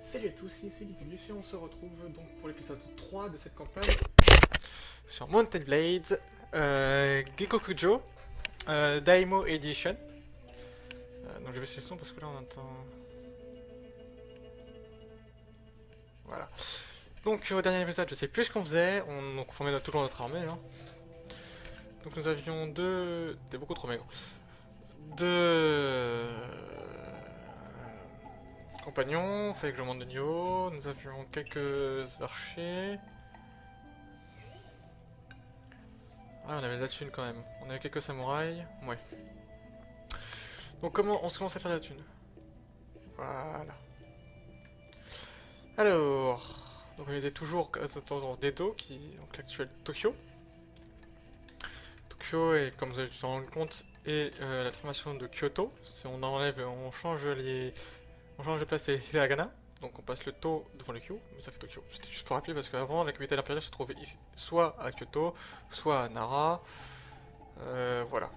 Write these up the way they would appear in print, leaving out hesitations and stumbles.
Salut à tous, ici Livinus et on se retrouve donc pour l'épisode 3 de cette campagne sur Mountain Blade, Gekokujo, Daimo Edition. Donc je vais essayer le son parce que là on entend... Voilà. Donc au dernier épisode je sais plus ce qu'on faisait, donc on formait toujours notre armée. Hein. Donc nous avions deux... T'es beaucoup trop maigre. Deux... compagnons, fait règlement de niveau, nous avions quelques archers. Ah, on avait de la thune quand même. On avait quelques samouraïs. Ouais. Donc comment on se commence à faire de la thune? Voilà. Alors... Donc on était toujours dans d'Edo, qui est donc l'actuel Tokyo. Tokyo est, comme vous avez dû vous en rendre compte, est la transformation de Kyoto. Si on enlève, on change de place les hiragana. Donc on passe le To devant le Kyo, mais ça fait Tokyo. C'était juste pour rappeler parce qu'avant la capitale impériale se trouvait ici, soit à Kyoto, soit à Nara. Voilà.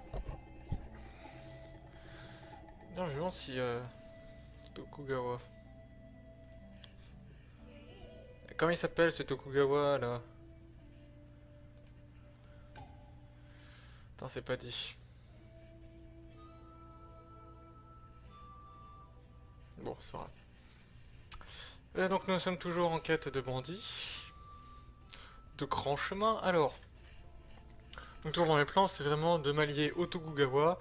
Bien, je me demande si Tokugawa. Comment il s'appelle ce Tokugawa là? Attends, c'est pas dit. Bon, c'est pas grave. Donc nous sommes toujours en quête de bandits. De grands chemins. Alors, donc toujours dans mes plans, c'est vraiment de m'allier au Tokugawa.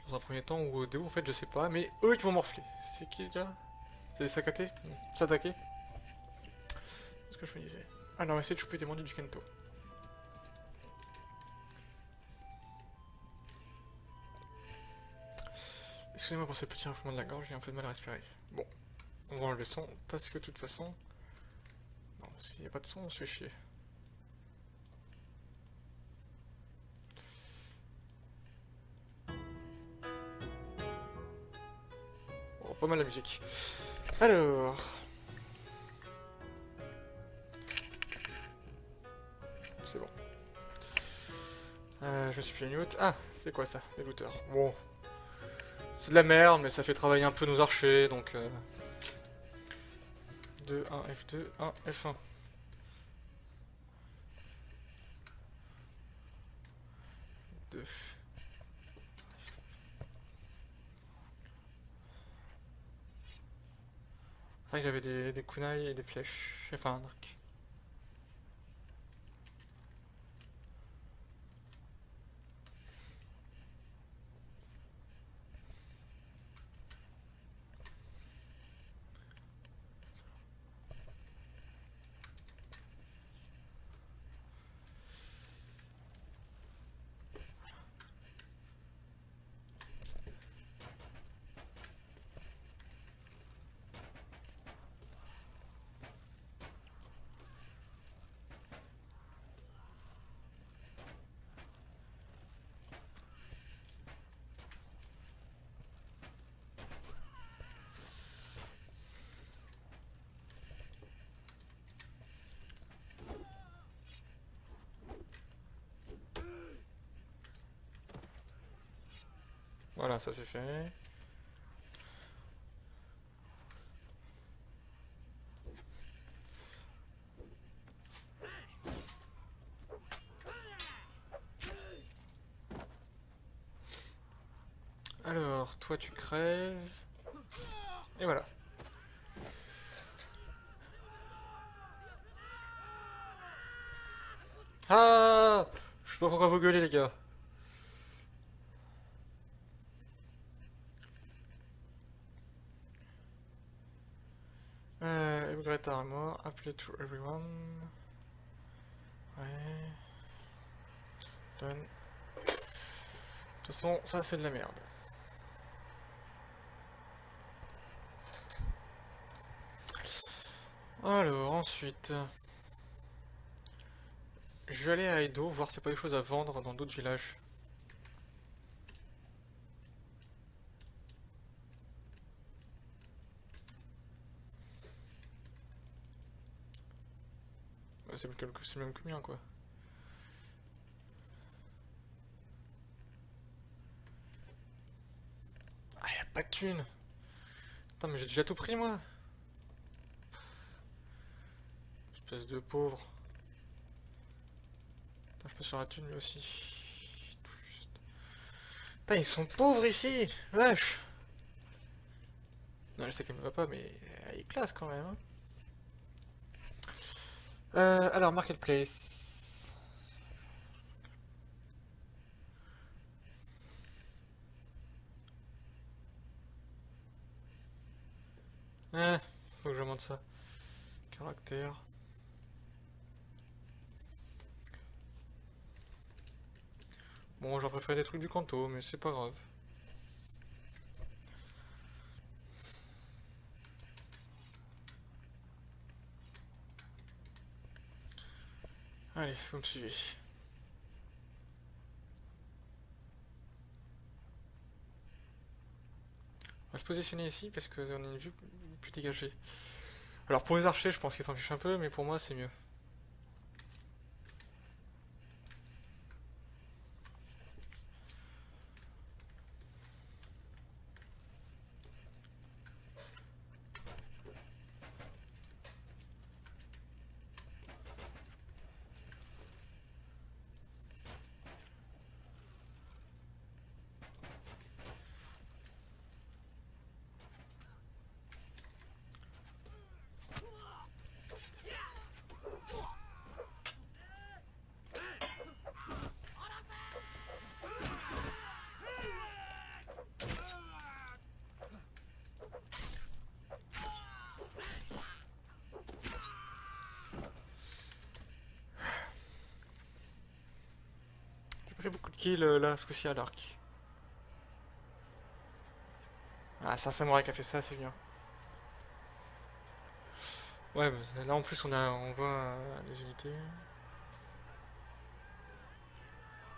Dans un premier temps, ou au Deo en fait, je sais pas. Mais eux qui vont morfler. C'est qui déjà? C'est Sakate? Satake? C'est ce que je me disais. Alors, on va essayer de choper des bandits du Kento. Excusez-moi pour ce petit inflement de la gorge, j'ai un peu de mal à respirer. Bon, on va enlever le son, parce que de toute façon... Non, s'il n'y a pas de son, on se fait chier. Oh, pas mal la musique. Alors... C'est bon. Je me suis fait une loot. Ah, c'est quoi ça? Les looters. Bon. C'est de la merde, mais ça fait travailler un peu nos archers, donc... 2, 1, F2, 1, F1. Deux. C'est vrai que j'avais des kunai et des flèches. Enfin, un arc. Voilà, ça c'est fait. Alors, toi tu crèves. Et voilà. Ah! Je sais pas pourquoi vous gueulez les gars. Upgrade armor, apply to everyone. Ouais. Done. De toute façon, ça c'est de la merde. Alors, ensuite... Je vais aller à Edo, voir s'il n'y a pas des choses à vendre dans d'autres villages. Bah, c'est le même que le mien, quoi. Ah, y'a pas de thune! Attends, mais j'ai déjà tout pris, moi! Espèce de pauvre. Putain, je passe sur la thune lui aussi. Putain, ils sont pauvres ici! Wesh! Non, je sais qu'elle me va pas, mais il est classe quand même. Hein. Alors, Marketplace. Faut que je monte ça. Caractère. Bon, j'aurais préféré des trucs du Kanto, mais c'est pas grave. Allez, vous me suivez. On va se positionner ici parce qu'on a une vue plus dégagée. Alors pour les archers, je pense qu'ils s'en fichent un peu, mais pour moi, c'est mieux. J'ai pas fait beaucoup de kills là, ce coup-ci à l'arc. Ah, c'est un samouraï qui a fait ça, c'est bien. Ouais, bah, là en plus on voit les unités.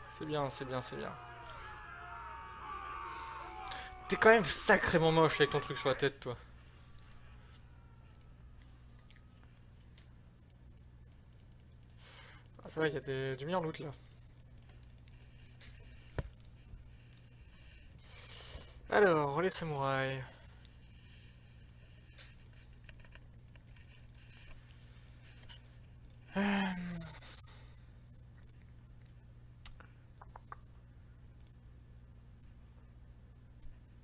C'est bien, c'est bien, c'est bien. T'es quand même sacrément moche avec ton truc sur la tête, toi. Ah, ça va, il y a du meilleur loot là. Alors, les samouraïs.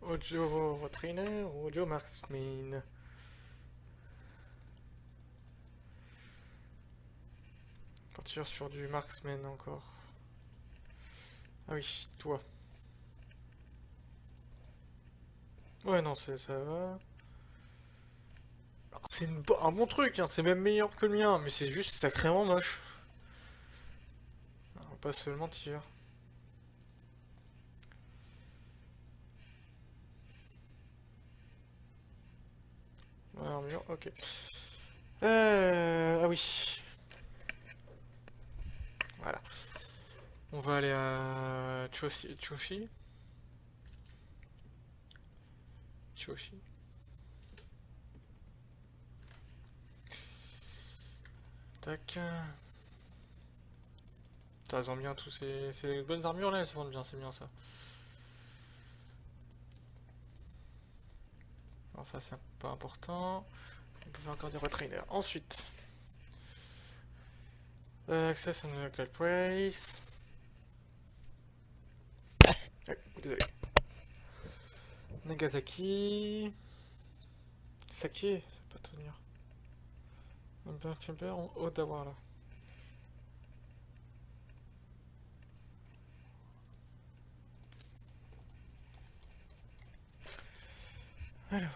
Ojo trainer ou Ojo marksman. Partir sur du marksman encore. Ah oui, toi. Ouais, non, ça va. C'est un bon truc, hein, c'est même meilleur que le mien, mais c'est juste sacrément moche. On va pas se le mentir. Ouais, armure, ok. Ah oui. Voilà. On va aller à Choshi. Choshi. Tac. T'as raison bien tous ces bonnes armures là, elles se vendent bien, c'est bien ça. Alors ça c'est pas important. On peut faire encore des retrainers. Ensuite. Access on local place. Ouais, désolé. Nagasaki. Saki, ça peut tenir. Un bien Fiber en Ottawa là. Alors.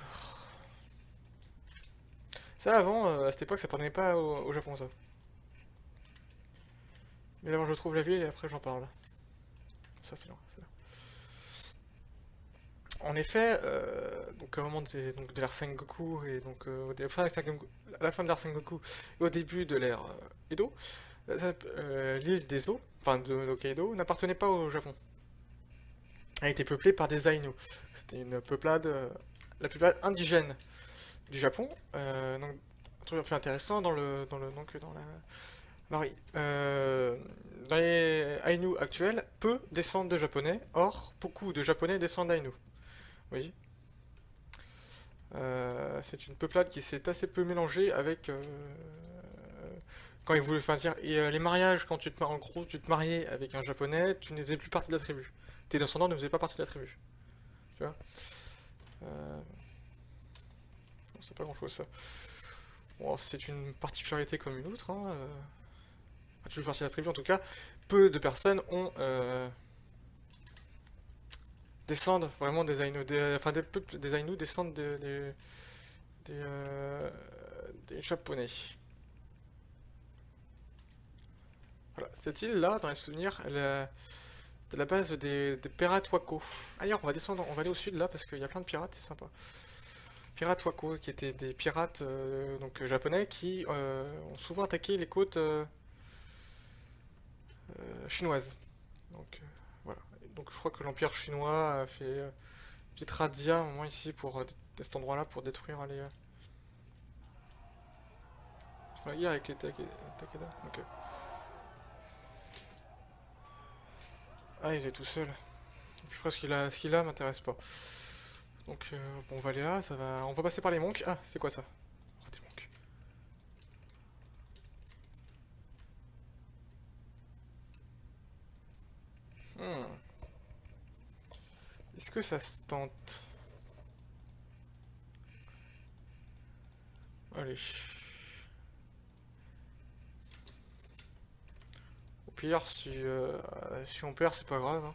Ça avant, à cette époque, ça prenait pas au Japon ça. Mais d'abord je trouve la ville et après j'en parle. Ça c'est long, c'est long. En effet, donc au moment de l'ère Sengoku et donc à la fin de l'ère Sengoku et au début de l'ère Edo, l'île des eaux, enfin de Hokkaido, n'appartenait pas au Japon. Elle a été peuplée par des Ainu. C'était une peuplade, la peuplade indigène du Japon. Donc un truc fait intéressant donc dans la alors, oui, dans les Ainu actuels, peu descendent de japonais, or beaucoup de japonais descendent d'Ainu. Oui. C'est une peuplade qui s'est assez peu mélangée avec quand ils voulaient faire dire, et les mariages, quand tu te en gros, tu te mariais avec un japonais, tu ne faisais plus partie de la tribu. Tes descendants ne faisaient pas partie de la tribu. Tu vois? Euh, c'est pas grand chose ça. Bon, c'est une particularité comme une autre, hein. Enfin, tu fais partie de la tribu en tout cas. Peu de personnes ont descendent vraiment des Ainu, enfin des peuples des Ainu descendent des Japonais. Voilà, cette île-là, dans les souvenirs, c'était la base des pirates Wako. Ailleurs, on va descendre, on va aller au sud là parce qu'il y a plein de pirates, c'est sympa. Pirates Wako, qui étaient des pirates donc japonais qui ont souvent attaqué les côtes chinoises. Donc voilà. Donc je crois que l'Empire chinois a fait une petite razzia au moins ici pour cet endroit-là pour détruire les. Ils font la guerre avec les Takeda. Ok. Ah, il est tout seul. Je crois ce qu'il a m'intéresse pas. Donc bon, on va aller là, ça va. On va passer par les monks. Ah, c'est quoi ça? Oh, des monks. Hmm. Est-ce que ça se tente? Allez. Au pire, si on perd, c'est pas grave, hein.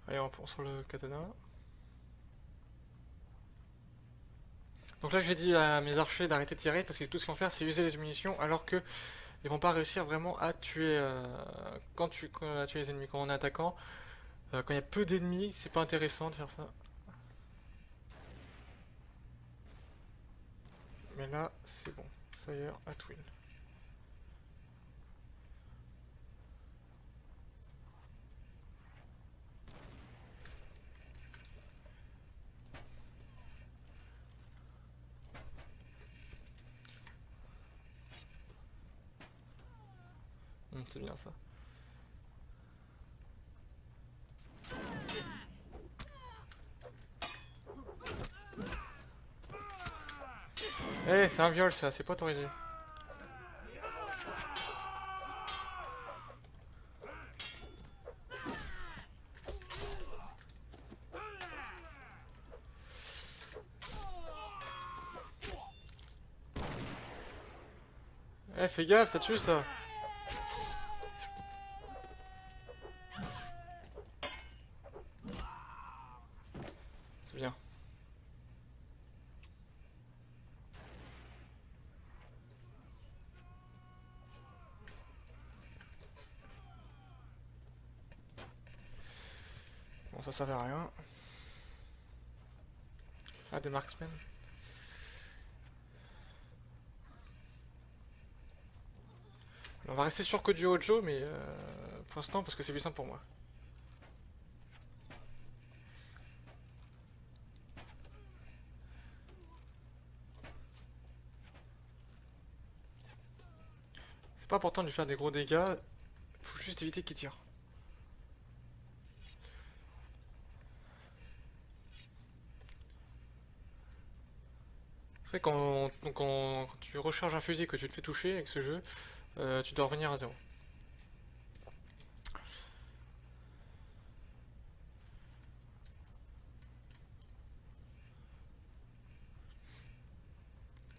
Allez, on prend sur le katana. Donc là, j'ai dit à mes archers d'arrêter de tirer parce que tout ce qu'ils vont faire, c'est user les munitions alors que ils vont pas réussir vraiment à tuer à tuer les ennemis quand on est attaquant. Quand il y a peu d'ennemis, c'est pas intéressant de faire ça. Mais là, c'est bon. Fire at will. C'est bien ça. Eh, c'est un viol ça, c'est pas autorisé. Eh, fais gaffe, ça tue ça. C'est bien. Bon, ça servait à rien. Ah, des marksmen. On va rester sur Koju Hojo, mais pour l'instant, parce que c'est plus simple pour moi. C'est pas important de lui faire des gros dégâts, faut juste éviter qu'il tire. Après, quand tu recharges un fusil et que tu te fais toucher avec ce jeu, tu dois revenir à zéro.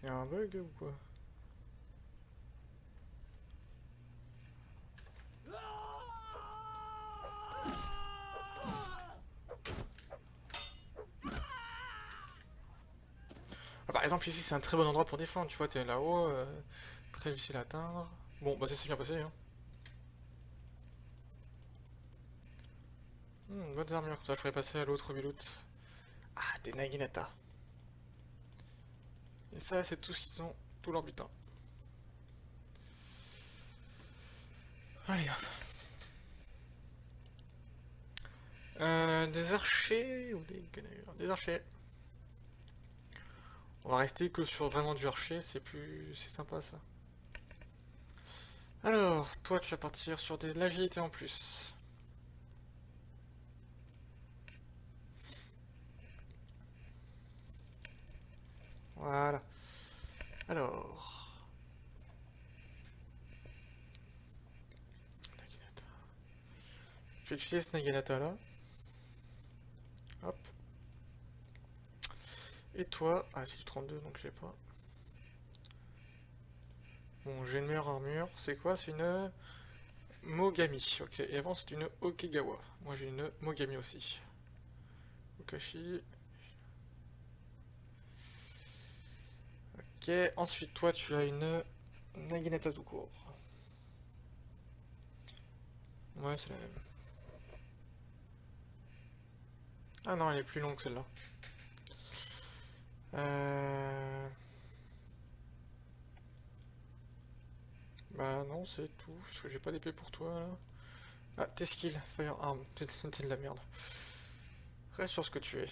Y'a un bug ou quoi? Ah, par exemple, ici c'est un très bon endroit pour défendre, tu vois, t'es là-haut, très difficile à atteindre. Bon, bah ça s'est bien passé, hein. Bonnes armures, comme ça je ferai passer à l'autre rebelote. Ah, des Naginata. Et ça, c'est tout ce qu'ils ont, tout leur butin. Allez hop. Des archers ou des gunners? Des archers. On va rester que sur vraiment du archer, c'est sympa ça. Alors, toi tu vas partir sur de l'agilité en plus. Voilà. Alors... Naginata. Je vais utiliser ce Naginata là. Hop. Et toi... Ah c'est du 32 donc j'ai pas. Bon j'ai une meilleure armure. C'est quoi? C'est une... Mogami. Ok. Et avant c'est une Okigawa. Moi j'ai une Mogami aussi. Okashi. Ok. Ensuite toi tu as une... Naginata tout court. Ouais c'est la même. Ah non elle est plus longue celle-là. Bah non, c'est tout, parce que j'ai pas d'épée pour toi là. Ah, tes skills, Firearm, t'es de la merde. Reste sur ce que tu es.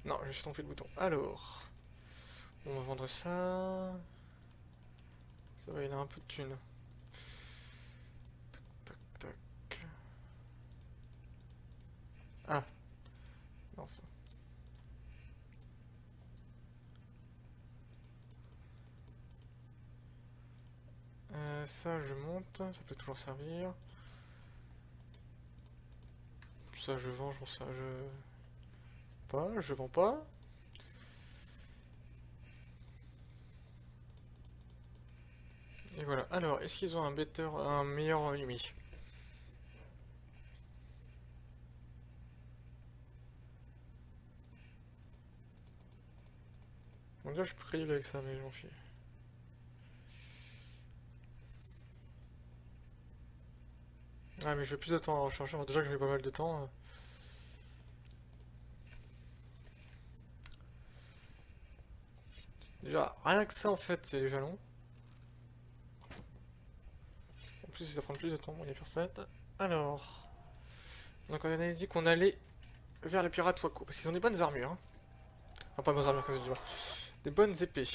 Non, j'ai juste tombé le bouton. Alors, on va vendre ça. Ça va, il a un peu de thunes. Tac, tac, tac. Ah, non, ça. Ça, je monte, ça peut toujours servir. Ça, je vends, ça, je... Pas, je vends pas. Et voilà. Alors, est-ce qu'ils ont un meilleur ennemi? Bon, déjà, je suis crédible avec ça, mais je m'en fiche. Ah, mais je vais plus de temps à recharger. Alors, déjà que j'ai pas mal de temps. Déjà, rien que ça, en fait, c'est déjà long. En plus, ça prend plus de temps. Bon, il y a personne. Alors. Donc, on avait dit qu'on allait vers les pirates Wako. Parce qu'ils ont des bonnes armures. Hein. Enfin, pas bonnes armures, comme je dis. Des bonnes épées.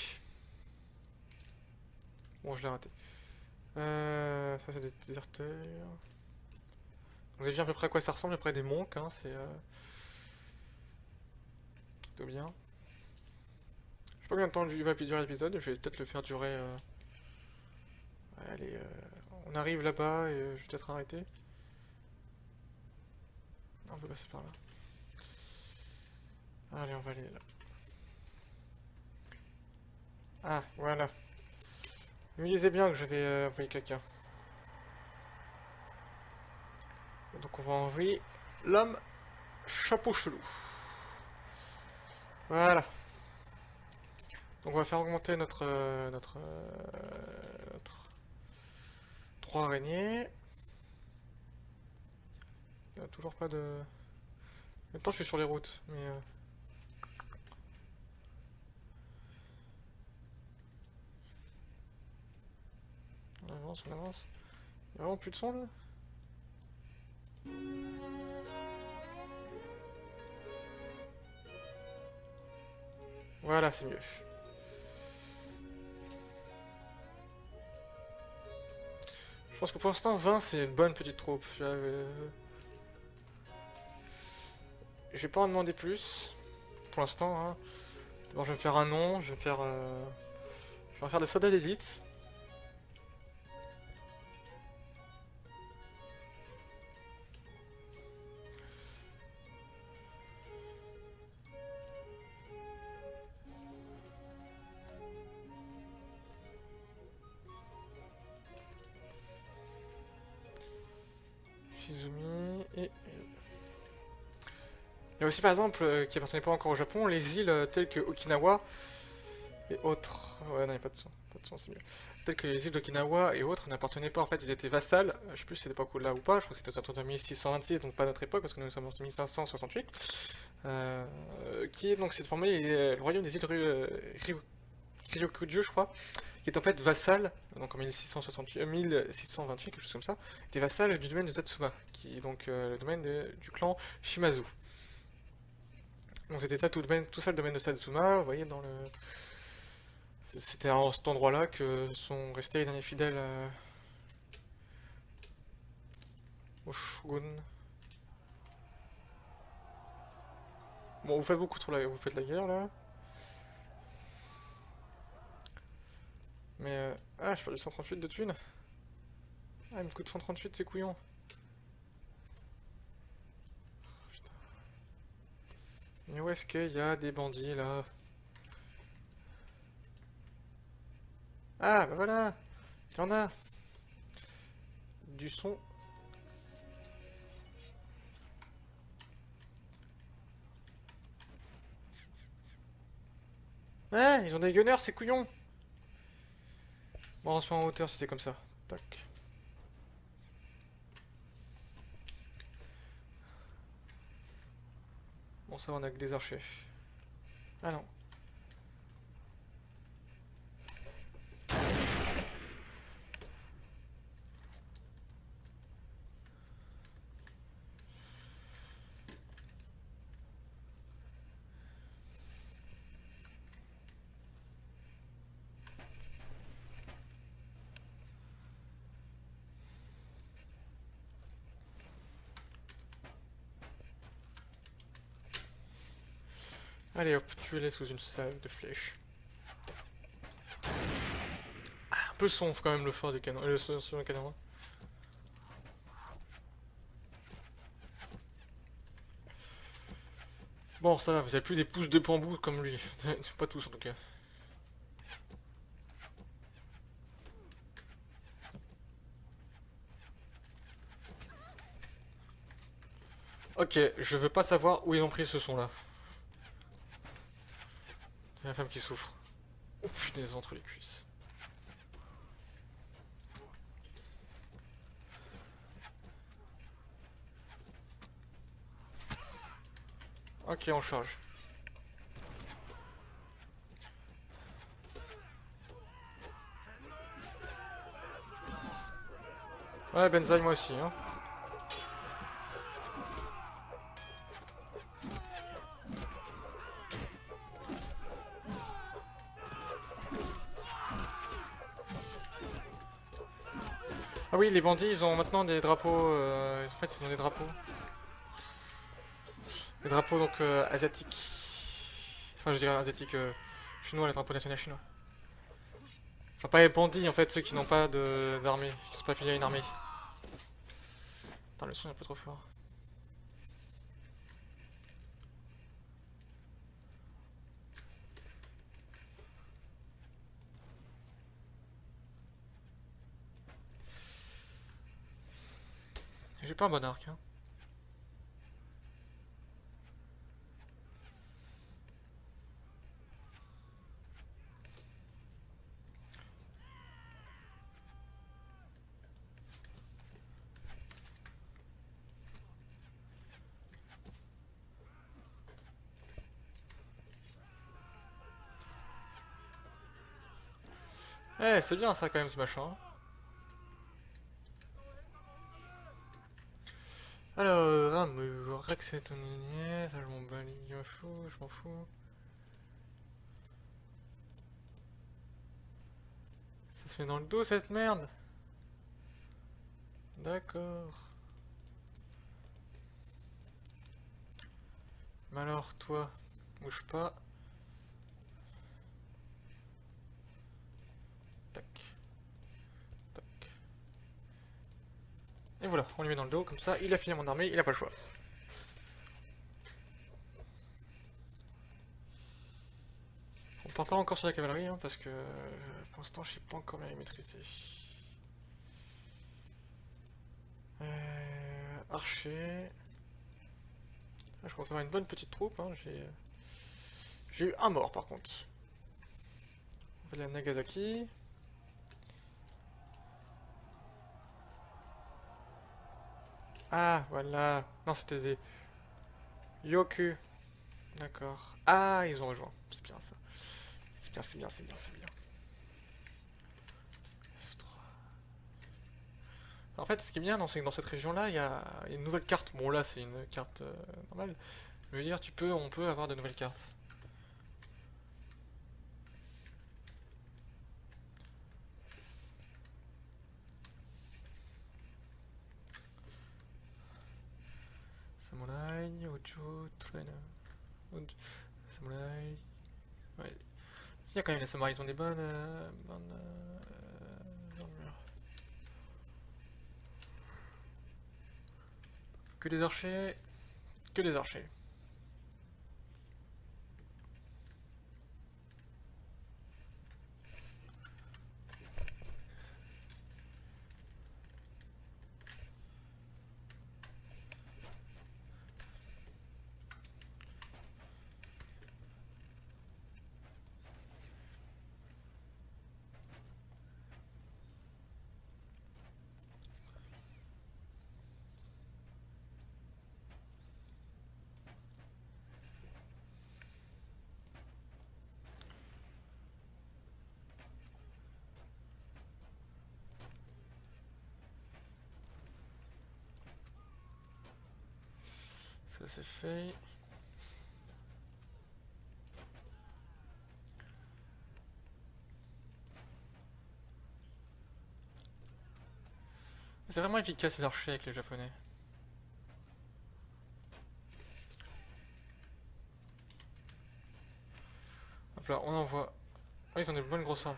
Bon, je l'ai raté. Ça, c'est des déserteurs. Vous avez vu à peu près à quoi ça ressemble, à peu près des monks, hein, c'est plutôt bien. Je sais pas combien de temps va durer l'épisode, je vais peut-être le faire durer. Allez, on arrive là-bas et je vais peut-être arrêter. On peut passer par là. Allez, on va aller là. Ah, voilà. Je me disais bien que j'avais envoyé quelqu'un. Donc on va envoyer l'homme chapeau chelou. Voilà. Donc on va faire augmenter notre 3 araignées. Il n'y a toujours pas de... En même temps je suis sur les routes, mais... On avance, on avance. Il y a vraiment plus de son là? Voilà, c'est mieux. Je pense que pour l'instant 20 c'est une bonne petite troupe. Je vais pas en demander plus. Pour l'instant. Hein. Bon, je vais me faire un nom, je vais me faire des soldats d'élite. Shizumi et... Il y a aussi par exemple, qui appartenait pas encore au Japon, les îles telles que Okinawa et autres. Ouais, non, il n'y a pas de son. Pas de son, c'est mieux. Telles que les îles d'Okinawa et autres n'appartenaient pas, en fait, ils étaient vassales. Je sais plus si c'était pas là ou pas, je crois que c'était autour de 1626, donc pas notre époque, parce que nous sommes en 1568. Qui est donc cette formée le royaume des îles Ryokugyu, je crois, qui est en fait vassal, donc en 1628, 1628, quelque chose comme ça, était vassal du domaine de Satsuma, qui est donc le domaine du clan Shimazu. Donc c'était ça tout ça le domaine de Satsuma, vous voyez dans le... C'était à cet endroit-là que sont restés les derniers fidèles au shogun. Bon, vous faites beaucoup trop vous faites la guerre là. Mais ah, je perds du 138 de thunes. Ah, il me coûte 138, c'est couillon. Putain. Mais où est-ce qu'il y a des bandits là? Ah, bah voilà, il y en a. Du son. Ah, ils ont des gunners, c'est couillon. Bon, on se met en hauteur si c'est comme ça. Tac. Bon, ça, on a que des archers. Ah non. Allez hop, tuez-les sous une salve de flèches. Ah, un peu sombre quand même le fort du canon. Sur le canon. Bon, ça va, vous avez plus des pouces de bambou comme lui. Pas tous en tout cas. Ok, je veux pas savoir où ils ont pris ce son là. Il y a la femme qui souffre. Oh putain, entre les cuisses. Ok, on charge. Ouais, Benzaï, moi aussi, hein. Ah oui, les bandits, ils ont maintenant des drapeaux. En fait, ils ont des drapeaux. Des drapeaux donc asiatiques. Enfin, je dirais asiatiques chinois, les drapeaux nationaux chinois. Enfin, pas les bandits en fait, ceux qui n'ont pas d'armée, qui sont pas affiliés à une armée. Putain, le son est un peu trop fort. J'ai pas un bon arc, hein. Eh, c'est bien ça quand même ce machin. Alors, armure, accès ton lignée, ça je m'en bats les fous, je m'en fous. Ça se fait dans le dos cette merde. D'accord. Mais alors, toi, bouge pas. Tac, tac. Et voilà, on lui met dans le dos, comme ça, il a fini mon armée, il a pas le choix. On part pas encore sur la cavalerie, hein, parce que pour l'instant, je sais pas encore bien les maîtriser. Archer. Ah, je commence à avoir une bonne petite troupe, hein. J'ai eu un mort par contre. On va aller à Nagasaki. Ah, voilà. Non, c'était des Yoku. D'accord. Ah, ils ont rejoint. C'est bien ça. C'est bien, c'est bien, c'est bien, c'est bien. En fait, ce qui est bien, c'est que dans cette région-là, il y a une nouvelle carte. Bon, là, c'est une carte normale. Je veux dire, on peut avoir de nouvelles cartes. Samouraï, Ojo, Trainer. Samouraï. Ouais. Il y a quand même les samouraïs, ils ont des bonnes. Armures. Que des archers. Que des archers. Ça c'est fait. C'est vraiment efficace les archers avec les japonais. Hop là, on envoie. Ah, ils ont des bonnes grosses armes.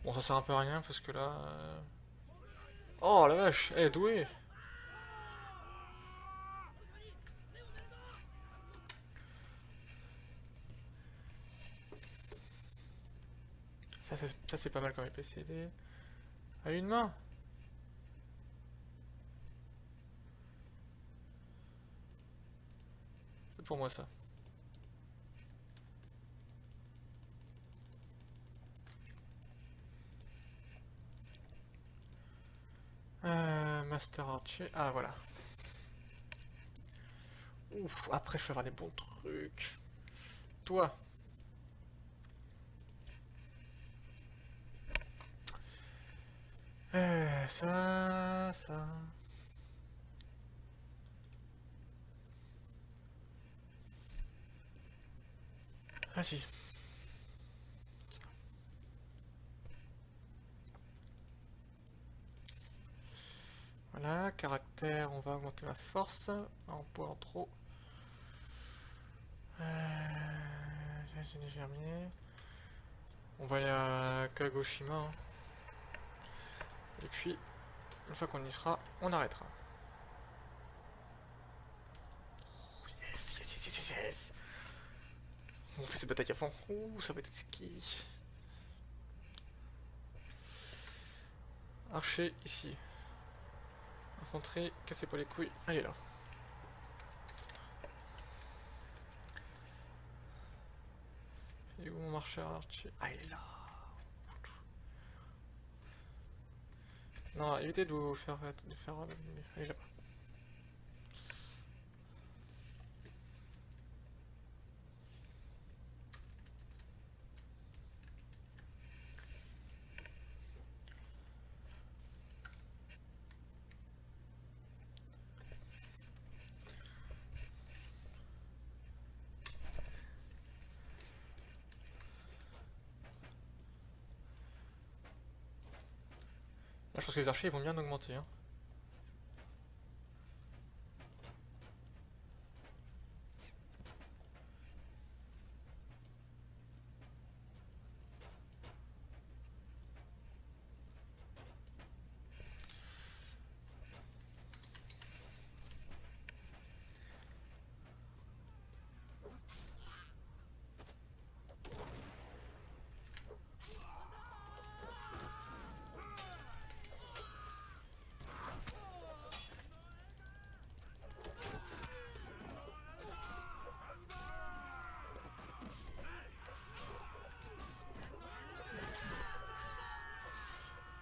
Bon, ça sert un peu à rien parce que là. Oh la vache, elle est douée! Ça c'est pas mal comme EPCD. À une main! C'est pour moi ça. Master Archer. Ah voilà. Ouf, après je vais avoir des bons trucs. Toi. Ça. Ah si. Voilà, caractère, on va augmenter la force. En poids en trop. J'ai germiné. On va aller à Kagoshima. Hein. Et puis, une fois qu'on y sera, on arrêtera. Oh, yes. On fait cette bataille à fond. Ouh, ça va être ski. Archer ici. Infanterie, cassez pas les couilles. Allez là. Et où mon marcheur archer? Ah, il est là. Non, évitez de vous faire. Allez là-bas. Là, je pense que les archers ils vont bien augmenter. Hein.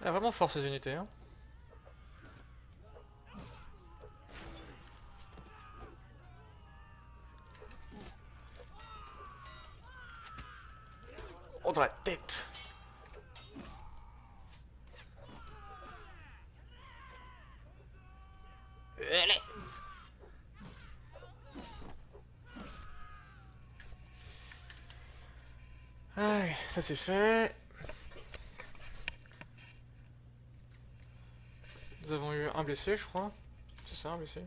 Elle a vraiment fort ces unités. Hein. Oh, dans la tête! Allez, ça c'est fait. Nous avons eu un blessé, je crois. C'est ça, un blessé.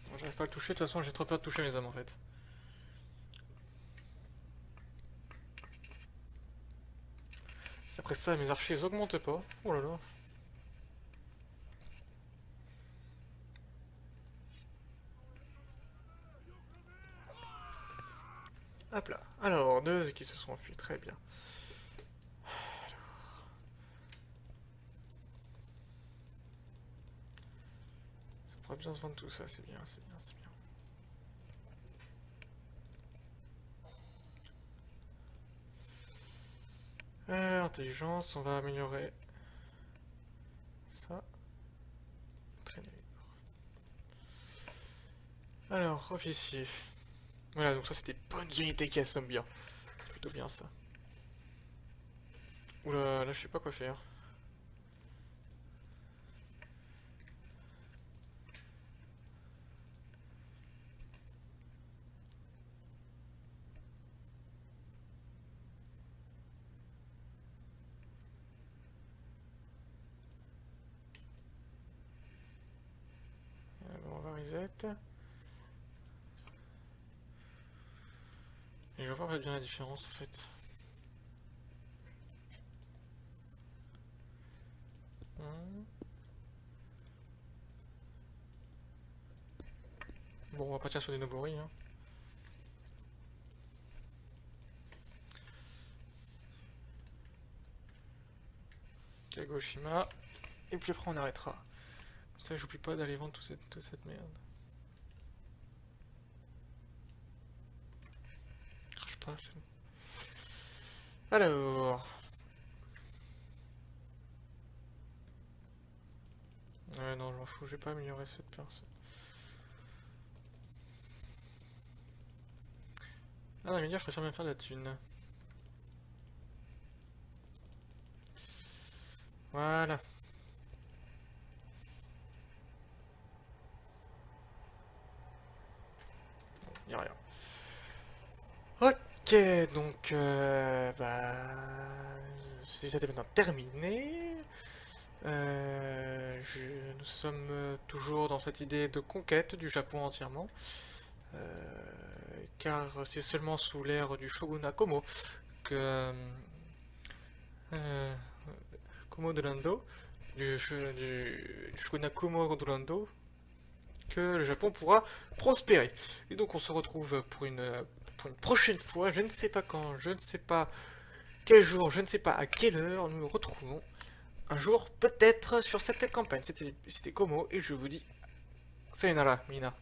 Bon, j'arrive pas à le toucher, de toute façon j'ai trop peur de toucher mes hommes en fait. Après ça, mes archers ils augmentent pas. Oh là là. Hop là. Alors, deux qui se sont enfuis, très bien. Ça pourrait bien se vendre tout ça, c'est bien, c'est bien, c'est bien. Intelligence, on va améliorer ça. Traîner. Alors, officier. Voilà, donc ça c'est des bonnes unités qui assomment bien. C'est plutôt bien ça. Oula, là je sais pas quoi faire. Bon, on va reset. Et je vais voir bien la différence en fait. Bon, on va partir sur des Nobori. Hein. Kagoshima. Et puis après on arrêtera. Comme ça j'oublie pas d'aller vendre toute cette merde. Crache pas, c'est bon. Alors. Ouais non je m'en fous, je vais pas améliorer cette personne. Ah non mais dire je préfère même faire de la thune. Voilà. Y'a rien. Ok, donc bah c'est maintenant terminé. Nous sommes toujours dans cette idée de conquête du Japon entièrement. Car c'est seulement sous l'ère du shogunat Komo que Komo de Lando, du shogunat Komo de Lando, que le Japon pourra prospérer. Et donc on se retrouve pour une prochaine fois, je ne sais pas quand, je ne sais pas quel jour, je ne sais pas à quelle heure, nous nous retrouvons un jour peut-être sur cette campagne. C'était Komo et je vous dis sayonara, Mina.